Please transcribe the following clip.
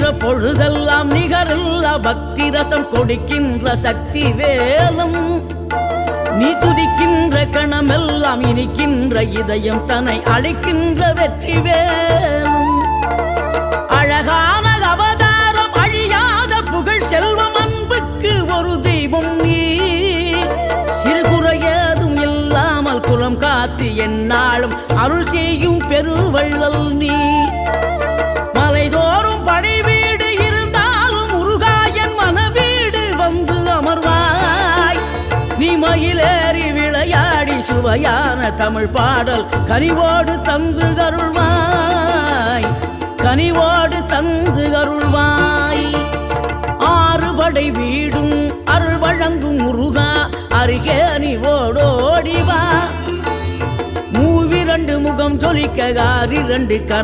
நிற்கின்ற பொழுதெல்லாம் நிகரில்ல பக்தி ரசம் கொடுக்கின்ற சக்தி வேலும் நீ துதிக்கின்ற கணமெல்லாம் இனிக்கின்ற இதயம் தன்னை அழைக்கின்ற வெற்றி வேலும் அழகான அவதாரம் அழியாத புகழ் செல்வம் அன்புக்கு ஒரு தெய்வம் நீ சிறுகுறையதும் இல்லாமல் குலம் காத்து எந்நாளும் அருள் செய்யும் பெருவள்ளல் நீ மலைதோறும் படை வீடு இருந்தாலும் முருகாயன் மனவீடு வந்து அமர்வாய் நீ மயிலேறி விளையாடி சுவையான தமிழ் பாடல் கனிவோடு தந்து அருள்வாய் கனிவோடு தந்து அருள்வாய் ஆறுபடை வீடும் அருள் வழங்கும் முருகா அருகே நீ ஓடோடிவா மூவிரண்டு முகம் ஜொலிக்க 2 கர